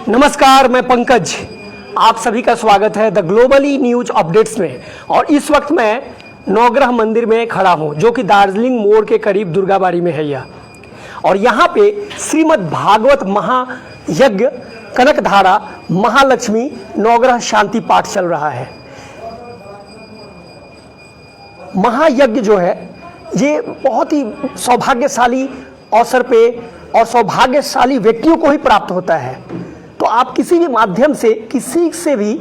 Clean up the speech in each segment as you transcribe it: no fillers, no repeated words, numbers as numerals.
नमस्कार, मैं पंकज। आप सभी का स्वागत है द ग्लोबली न्यूज अपडेट्स में। और इस वक्त मैं नवग्रह मंदिर में खड़ा हूं, जो कि दार्जिलिंग मोड़ के करीब दुर्गाबाड़ी में है यह। और यहाँ पे श्रीमद् भागवत महायज्ञ कनकधारा महालक्ष्मी नवग्रह शांति पाठ चल रहा है। महायज्ञ जो है ये बहुत ही सौभाग्यशाली अवसर पे और सौभाग्यशाली व्यक्तियों को ही प्राप्त होता है। तो आप किसी भी माध्यम से किसी से भी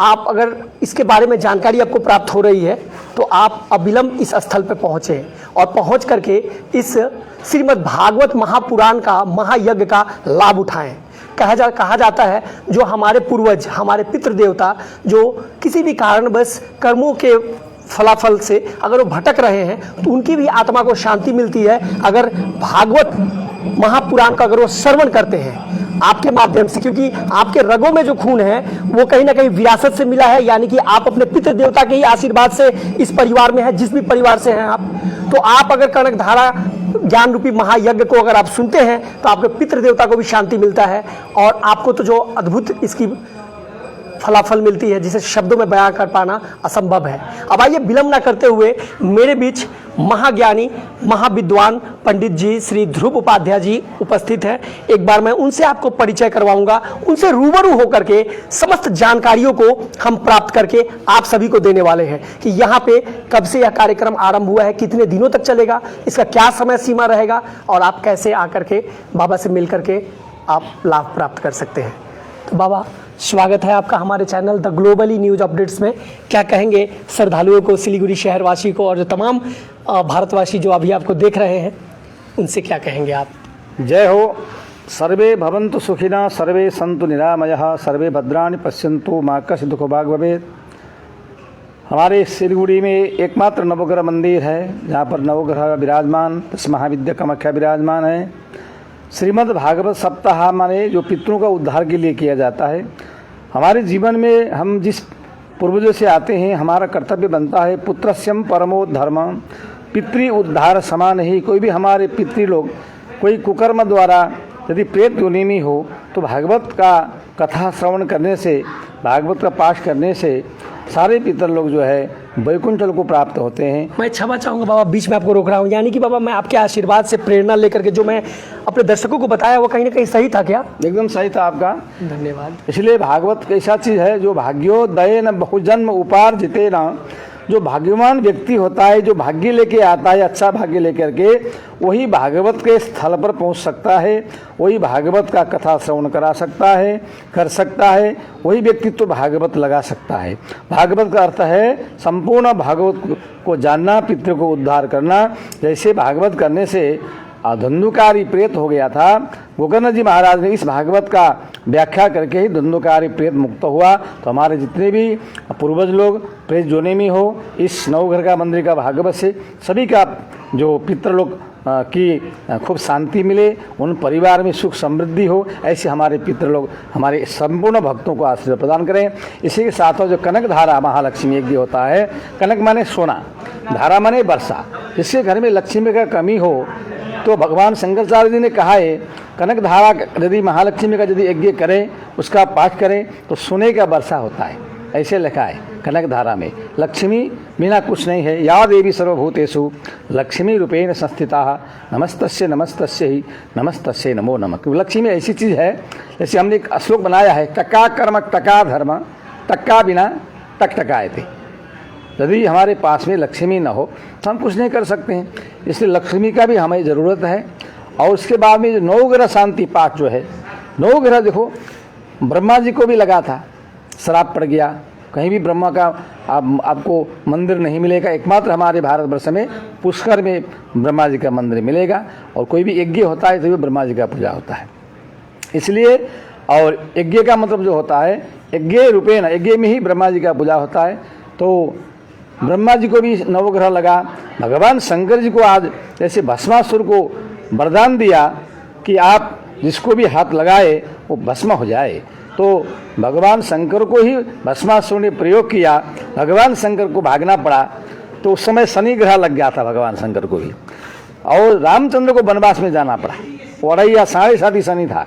आप अगर इसके बारे में जानकारी आपको प्राप्त हो रही है तो आप अविलंब इस स्थल पर पहुँचें और पहुँच करके इस श्रीमद् भागवत महापुराण का महायज्ञ का लाभ उठाएं। कहा जाता है जो हमारे पूर्वज, हमारे पितृ देवता जो किसी भी कारणवश कर्मों के फलाफल से अगर वो भटक रहे हैं तो उनकी भी आत्मा को शांति मिलती है अगर भागवत महापुराण का अगर वो श्रवण करते हैं आपके माध्यम से, क्योंकि आपके रगों में जो खून है वो कहीं ना कहीं विरासत से मिला है, यानी कि आप अपने पितृ देवता के ही आशीर्वाद से इस परिवार में है, जिस भी परिवार से हैं आप। तो आप अगर कनकधारा ज्ञान रूपी महायज्ञ को अगर आप सुनते हैं तो आपके पितृ देवता को भी शांति मिलता है और आपको तो जो अद्भुत इसकी फलाफल मिलती है जिसे शब्दों में बयां कर पाना असंभव है। अब आइए विलंब न करते हुए मेरे बीच महाज्ञानी महाविद्वान पंडित जी श्री ध्रुव उपाध्याय जी उपस्थित हैं। एक बार मैं उनसे आपको परिचय करवाऊंगा, उनसे रूबरू होकर के समस्त जानकारियों को हम प्राप्त करके आप सभी को देने वाले हैं कि यहाँ पे कब से यह कार्यक्रम आरंभ हुआ है, कितने दिनों तक चलेगा, इसका क्या समय सीमा रहेगा और आप कैसे आकर के बाबा से मिल करके आप लाभ प्राप्त कर सकते हैं। तो बाबा, स्वागत है आपका हमारे channel the globally news updates में। क्या कहेंगे श्रद्धालुओं को, सिलीगुड़ी शहरवासी को और जो तमाम भारतवासी जो अभी आपको देख रहे हैं उनसे क्या कहेंगे आप? जय हो। सर्वे भवन्तु सुखिनः, सर्वे सन्तु निरामयः, सर्वे भद्राणि पश्यन्तु मा कश्चित् दुःखो भाग् भवेत्। हमारे सिलीगुड़ी में एकमात्र नवग्रह मंदिर है जहाँ पर नवग्रह विराजमान, महाविद्या कामाख्या विराजमान है। श्रीमद् भागवत सप्ताह माने जो पितरों का उद्धार के लिए किया जाता है। हमारे जीवन में हम जिस पूर्वजों से आते हैं, हमारा कर्तव्य बनता है पुत्रस्यम परमो धर्म, पितृ उद्धार समान ही। कोई भी हमारे पितृ लोग कोई कुकर्म द्वारा यदि प्रेत योनि में हो तो भागवत का कथा श्रवण करने से, भागवत का पाठ करने से सारे पितर लोग जो है वैकुंठल को प्राप्त होते हैं। मैं क्षमा चाहूँगा बाबा, बीच में आपको रोक रहा हूँ, यानी कि बाबा मैं आपके आशीर्वाद से प्रेरणा लेकर के जो मैं अपने दर्शकों को बताया वो कहीं ना कहीं सही था क्या? एकदम सही था आपका, धन्यवाद। इसलिए भागवत ऐसा चीज़ है जो भाग्योदय न बहुजन्म उपार्जिते न, जो भाग्यवान व्यक्ति होता है, जो भाग्य लेके आता है, अच्छा भाग्य लेकर के, वही भागवत के स्थल पर पहुंच सकता है, वही भागवत का कथा श्रवण करा सकता है, कर सकता है, वही व्यक्ति तो भागवत लगा सकता है। भागवत का अर्थ है संपूर्ण भागवत को जानना, पितृ को उद्धार करना। जैसे भागवत करने से धंधुकारी प्रेत हो गया था, गोकर्ण जी महाराज ने इस भागवत का व्याख्या करके ही धंधुकारी प्रेत मुक्त हुआ। तो हमारे जितने भी पूर्वज लोग प्रेत जोने में हो, इस नवग्रह का मंदिर का भागवत से सभी का जो पितृ लोग की खूब शांति मिले, उन परिवार में सुख समृद्धि हो, ऐसे हमारे पितृ लोग हमारे संपूर्ण भक्तों को आशीर्वाद प्रदान करें। इसी के साथ जो कनकधारा महालक्ष्मी यज्ञ होता है, कनक माने सोना, धारा माने वर्षा। जिसके घर में लक्ष्मी का कमी हो तो भगवान शंकराचार्य जी ने कहा है कनकधारा यदि महालक्ष्मी का यदि यज्ञ करें, उसका पाठ करें तो सोने का वर्षा होता है। ऐसे लिखा है कनकधारा में। लक्ष्मी बिना कुछ नहीं है। या देवी सर्वभूतेषु लक्ष्मी रूपेण संस्थिता नमस्तस्य नमस्तस्य ही नमस्तस्य नमो नमः। लक्ष्मी ऐसी चीज़ है, जैसे हमने एक श्लोक बनाया है, टका कर्म टका धर्म, टक्का बिना टकटकायते। यदि हमारे पास में लक्ष्मी न हो तो हम कुछ नहीं कर सकते हैं, इसलिए लक्ष्मी का भी हमें ज़रूरत है। और उसके बाद में जो नवग्रह शांति पाठ जो है, नवग्रह देखो ब्रह्मा जी को भी लगा था, श्राप पड़ गया, कहीं भी ब्रह्मा का आपको मंदिर नहीं मिलेगा। एकमात्र हमारे भारतवर्ष में पुष्कर में ब्रह्मा जी का मंदिर मिलेगा और कोई भी यज्ञ होता है तो ब्रह्मा जी का पूजा होता है। इसलिए और यज्ञ का मतलब जो होता है यज्ञ रूपेण, यज्ञ में ही ब्रह्मा जी का पूजा होता है। तो ब्रह्मा जी को भी नवग्रह लगा। भगवान शंकर जी को आज जैसे भस्मासुर को वरदान दिया कि आप जिसको भी हाथ लगाए वो भस्म हो जाए, तो भगवान शंकर को ही भस्मासुर ने प्रयोग किया, भगवान शंकर को भागना पड़ा। तो उस समय शनि ग्रह लग गया था भगवान शंकर को भी, और रामचंद्र को वनवास में जाना पड़ा। 2.5 या 7.5 शनि था।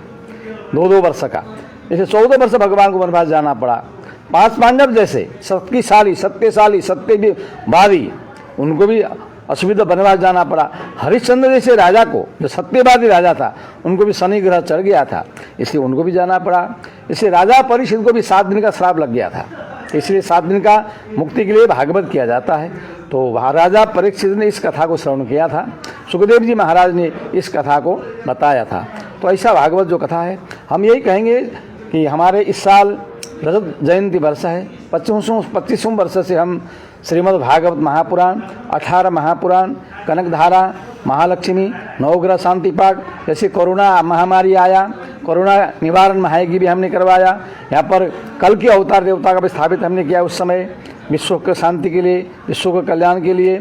2-2 वर्ष का। जैसे 14 वर्ष भगवान को वनवास जाना पड़ा। 5 पांडव जैसे शक्तिशाली, सत्यशाली, सत्यवादी, उनको भी असुविधा वनवास जाना पड़ा। हरिश्चंद्र जैसे राजा को, जो सत्यवादी राजा था, उनको भी शनि ग्रह चढ़ गया था, इसलिए उनको भी जाना पड़ा। इसलिए राजा परीक्षित को भी 7 दिन का श्राप लग गया था, इसलिए 7 दिन का मुक्ति के लिए भागवत किया जाता है। तो महाराजा परीक्षित ने इस कथा को श्रवण किया था, सुखदेव जी महाराज ने इस कथा को बताया था। तो ऐसा भागवत जो कथा है, हम यही कहेंगे कि हमारे इस साल रजत जयंती वर्ष है। 25वें वर्ष से हम श्रीमद् भागवत महापुराण, 18 महापुराण, कनकधारा, महालक्ष्मी, नवग्रह शांति पाठ, जैसे कोरोना महामारी आया, कोरोना निवारण महायज्ञ भी हमने करवाया। यहाँ पर कल के अवतार देवता का भी स्थापित हमने किया उस समय, विश्व के शांति के लिए, विश्व के कल्याण के लिए।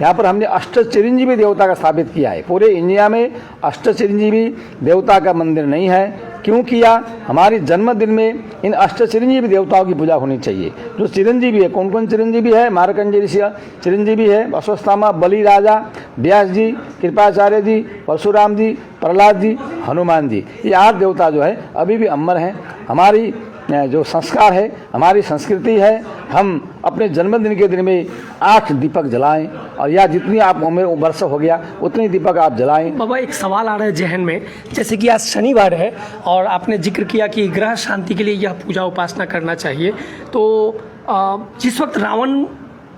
यहाँ पर हमने अष्ट चिरंजीवी देवता का स्थापित किया है। पूरे इंडिया में अष्ट चिरंजीवी देवता का मंदिर नहीं है। क्यों किया? हमारे जन्मदिन में इन अष्ट चिरंजीवी देवताओं की पूजा होनी चाहिए। जो चिरंजीवी है, कौन कौन चिरंजीवी है? मार्कंडेय ऋषि चिरंजीवी है, अश्वत्थामा, बलि राजा, व्यास जी, कृपाचार्य जी, परशुराम जी, प्रहलाद जी, हनुमान जी, ये 8 देवता जो है अभी भी अमर हैं। हमारी जो संस्कार है, हमारी संस्कृति है, हम अपने जन्मदिन के दिन में 8 दीपक जलाएं, और या जितनी आप उम्र वर्ष हो गया उतनी दीपक आप जलाएं। बाबा, एक सवाल आ रहा है जहन में, जैसे कि आज शनिवार है और आपने जिक्र किया कि ग्रह शांति के लिए यह पूजा उपासना करना चाहिए। तो जिस वक्त रावण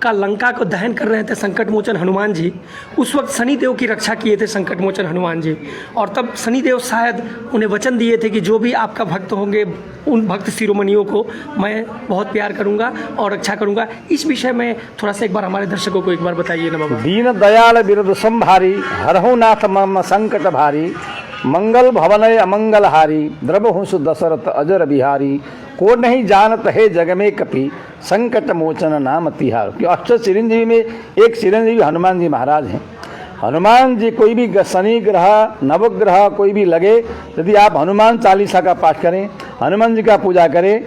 का लंका को दहन कर रहे थे संकट मोचन हनुमान जी, उस वक्त शनिदेव की रक्षा किए थे संकट मोचन हनुमान जी, और तब शनिदेव शायद उन्हें वचन दिए थे कि जो भी आपका भक्त होंगे उन भक्त शिरोमणियों को मैं बहुत प्यार करूंगा और रक्षा करूंगा। इस विषय में थोड़ा सा एक बार हमारे दर्शकों को एक बार बताइए ना बाबा। दीन दयाल बिरद संभारी, हरहु नाथ मम संकट भारी, मंगल भवनय अमंगल हारी, द्रवहुंसु दशरथ अजर बिहारी, को नहीं जानत है जग में कपि, संकट मोचन नाम तिहार। कि अष्ट चिरंजीवी में एक चिरंजीवी हनुमान जी महाराज हैं। हनुमान जी, कोई भी शनि ग्रह, नवग्रह कोई भी लगे, यदि आप हनुमान चालीसा का पाठ करें, हनुमान जी का पूजा करें,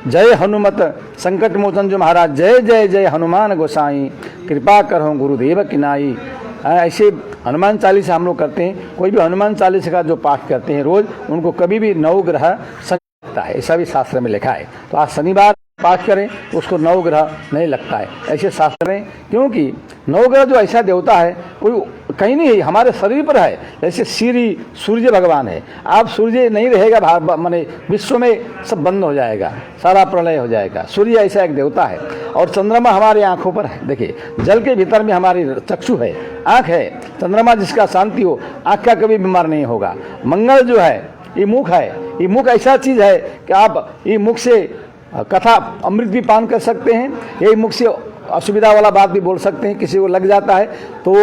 जय हनुमत संकट मोचन जो महाराज, जय जय जय हनुमान गोसाई, कृपा करो गुरुदेव किनाई, ऐसे हनुमान चालीसा हम लोग करते हैं। कोई भी हनुमान चालीसा का जो पाठ करते हैं रोज, उनको कभी भी नवग्रह लगता है, ऐसा भी शास्त्र में लिखा है। तो आज शनिवार पाठ करें तो उसको नवग्रह नहीं लगता है, ऐसे शास्त्र में। क्योंकि नवग्रह जो ऐसा देवता है कोई कहीं नहीं है, हमारे शरीर पर है। जैसे सूर्य भगवान है, आप सूर्य नहीं रहेगा, माने विश्व में सब बंद हो जाएगा, सारा प्रलय हो जाएगा। सूर्य ऐसा एक देवता है। और चंद्रमा हमारे आंखों पर है। देखिए, जल के भीतर में हमारी चक्षु है, आँख है। चंद्रमा जिसका शांति हो, आँख का कभी बीमार नहीं होगा। मंगल जो है, ये मुख है। ये मुख ऐसा चीज़ है कि आप ये मुख से कथा अमृत भी पान कर सकते हैं, यही मुख से असुविधा वाला बात भी बोल सकते हैं। किसी को लग जाता है तो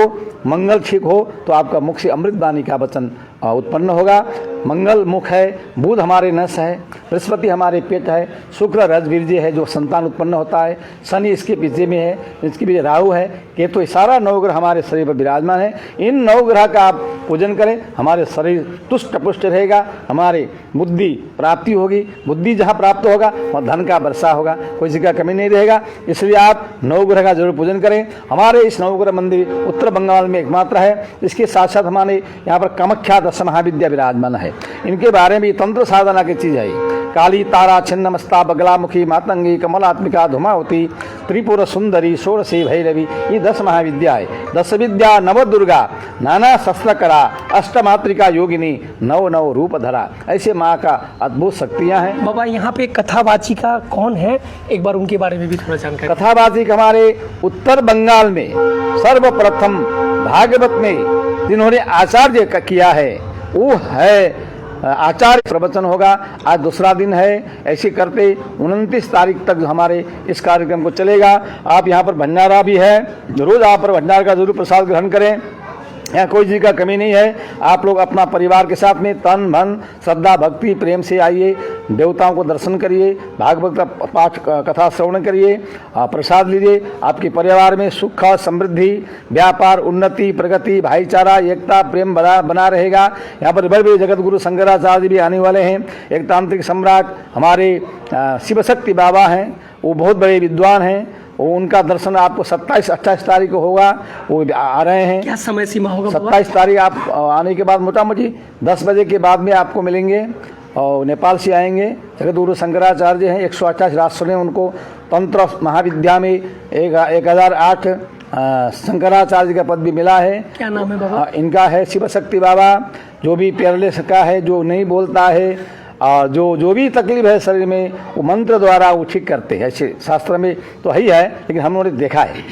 मंगल ठीक हो तो आपका मुख से अमृत वाणी का वचन उत्पन्न होगा। मंगल मुख है, बुध हमारे नस है, बृहस्पति हमारे पेट है, शुक्र रजवीर्य है जो संतान उत्पन्न होता है, शनि इसके पीछे में है, इसके पीछे राहु है, केतु, तो सारा नवग्रह हमारे शरीर पर विराजमान है। इन नवग्रह का आप पूजन करें, हमारे शरीर तुष्ट पुष्ट रहेगा, हमारी बुद्धि प्राप्ति होगी। बुद्धि जहाँ प्राप्त होगा वहाँ धन का वर्षा होगा, कोई चीज़ का कमी नहीं रहेगा। इसलिए आप नवग्रह का जरूर पूजन करें। हमारे इस नवग्रह मंदिर उत्तर बंगाल में एकमात्र है। इसके साथ साथ हमारे यहाँ पर कामाख्या दश महाविद्या विराजमान है। इनके बारे में तंत्र साधना की चीज़ है। काली तारा छिन्नमस्ता बगलामुखी मातंगी कमलात्मिका धुमावती त्रिपुर सुंदरी षोड़शी भैरवी, ये 10 महाविद्या है। 10 विद्या नव दुर्गा नाना शस्त्र करा, अष्टमात्रिका योगिनी नव नव रूप धरा, ऐसे माँ का अद्भुत शक्तियाँ हैं। बाबा, यहाँ पे कथावाचिका कौन है, एक बार उनके बारे में भी थोड़ा जानकारी। कथावाचिक हमारे उत्तर बंगाल में सर्वप्रथम भागवत में जिन्होंने आचार्य किया है वो है आचार्य। प्रवचन होगा, आज दूसरा दिन है। ऐसे करते 29 तारीख तक हमारे इस कार्यक्रम को चलेगा। आप यहाँ पर भंडारा भी है, रोज आप पर भंडारा का जरूर प्रसाद ग्रहण करें। यहाँ कोई चीज़ का कमी नहीं है। आप लोग अपना परिवार के साथ में तन मन श्रद्धा भक्ति प्रेम से आइए, देवताओं को दर्शन करिए, भागवत का पाठ कथा श्रवण करिए, प्रसाद लीजिए। आपके परिवार में सुख समृद्धि व्यापार उन्नति प्रगति भाईचारा एकता प्रेम बना रहेगा। यहाँ पर बड़े बड़े जगत गुरु शंकराचार्य जी भी आने वाले हैं। एक तांत्रिक सम्राट हमारे शिवशक्ति बाबा हैं, वो बहुत बड़े विद्वान हैं। वो उनका दर्शन आपको 27-28 तारीख को होगा, वो आ रहे हैं। क्या समय सीमा होगा बाबा? 27 तारीख आप आने के बाद मोटा मोटी 10 बजे के बाद में आपको मिलेंगे और नेपाल से आएंगे। जगतगुरु शंकराचार्य हैं, 128 राष्ट्र ने उनको तंत्र महाविद्या में 1008 शंकराचार्य का पद भी मिला है। क्या नाम है बाबा? इनका है शिव शक्ति बाबा। जो भी पेरलेस का है, जो नहीं बोलता है, और जो भी तकलीफ है शरीर में, वो मंत्र द्वारा वो ठीक करते हैं। ऐसे शास्त्र में तो ही है, लेकिन हमने देखा है,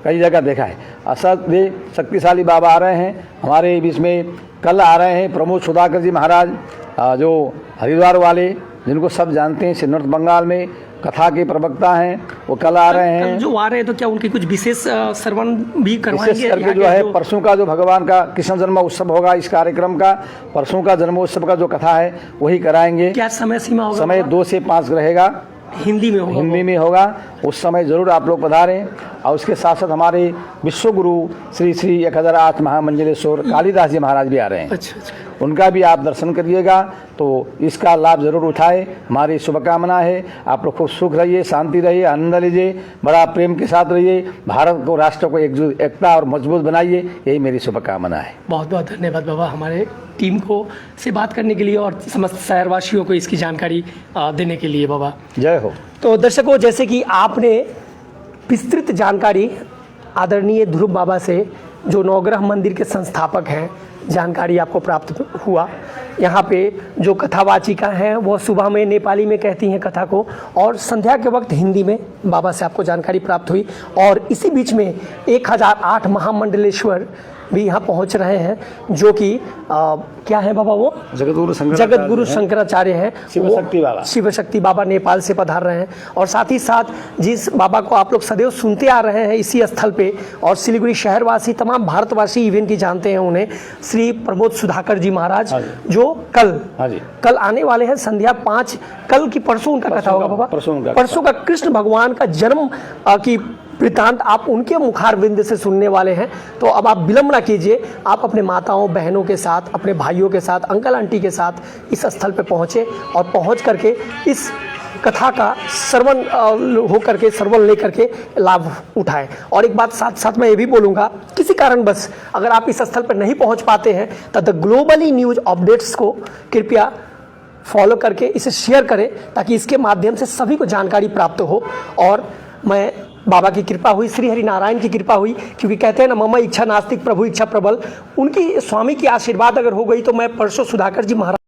कई जगह देखा है। असाध्य शक्तिशाली बाबा आ रहे हैं हमारे बीच में। कल आ रहे हैं प्रमोद सुधाकर जी महाराज, जो हरिद्वार वाले, जिनको सब जानते हैं, नॉर्थ बंगाल में कथा के प्रवक्ता हैं, वो कल आ रहे हैं। जो आ रहे हैं तो क्या उनकी कुछ विशेष श्रवण भी करवाएंगे? विशेष करके जो है परसों का जो भगवान का कृष्ण जन्म उत्सव होगा, इस कार्यक्रम का परसों का जन्मोत्सव का जो कथा है वही कराएंगे। क्या समय सीमा होगा? समय 2 से 5 रहेगा, हिंदी में होगा? हिंदी में होगा। उस समय जरूर आप लोग पधारें। और उसके साथ साथ हमारे विश्व गुरु श्री श्री 1008 महामंडलेश्वर कालिदास जी महाराज भी आ रहे हैं। अच्छा अच्छा। उनका भी आप दर्शन करिएगा, तो इसका लाभ जरूर उठाए। हमारी शुभकामना है आप लोग खूब सुख रहिए, शांति रहिए, आनंद लीजिए, बड़ा प्रेम के साथ रहिए, भारत को, राष्ट्र को एकजुट, एकता और मजबूत बनाइए, यही मेरी शुभकामना है। बहुत बहुत धन्यवाद बाबा हमारे टीम को से बात करने के लिए और समस्त शहरवासियों को इसकी जानकारी देने के लिए बाबा। जय हो। तो दर्शकों, जैसे कि आपने विस्तृत जानकारी आदरणीय ध्रुव बाबा से, जो नवग्रह मंदिर के संस्थापक हैं, जानकारी आपको प्राप्त हुआ। यहाँ पे जो कथावाचिका हैं वो सुबह में नेपाली में कहती हैं कथा को, और संध्या के वक्त हिंदी में बाबा से आपको जानकारी प्राप्त हुई। और इसी बीच में 1008 महामंडलेश्वर भी यहाँ पहुँच रहे हैं, जो कि क्या है बाबा वो? जगतगुरु शंकराचार्य हैं। शिवशक्ति बाबा। शिवशक्ति बाबा नेपाल से पधार रहे हैं। और साथ ही साथ जिस बाबा को आप लोग सदैव सुनते आ रहे हैं इसी स्थल पे, और सिलीगुड़ी शहरवासी, तमाम भारतवासी इवेंट की जानते हैं उन्हें, श्री प्रमोद सुधाकर जी महाराज, जो कल आने वाले हैं संध्या 5, कल की परसों उनका कथा होगा बाबा। परसों का कृष्ण भगवान का जन्म की वृतांत आप उनके मुखारविंद से सुनने वाले हैं। तो अब आप विलंब ना कीजिए, आप अपने माताओं बहनों के साथ, अपने भाइयों के साथ, अंकल आंटी के साथ इस स्थल पे पहुँचे, और पहुँच करके इस कथा का श्रवण होकर के, श्रवण लेकर के लाभ उठाएं। और एक बात साथ साथ मैं ये भी बोलूँगा, किसी कारणवश अगर आप इस स्थल पर नहीं पहुँच पाते हैं तो द ग्लोबली न्यूज अपडेट्स को कृपया फॉलो करके इसे शेयर करें, ताकि इसके माध्यम से सभी को जानकारी प्राप्त हो। और मैं बाबा की कृपा हुई, श्री हरि नारायण की कृपा हुई, क्योंकि कहते हैं ना, मम इच्छा नास्तिक प्रभु इच्छा प्रबल, उनकी स्वामी की आशीर्वाद अगर हो गई तो मैं परसों सुधाकर जी महाराज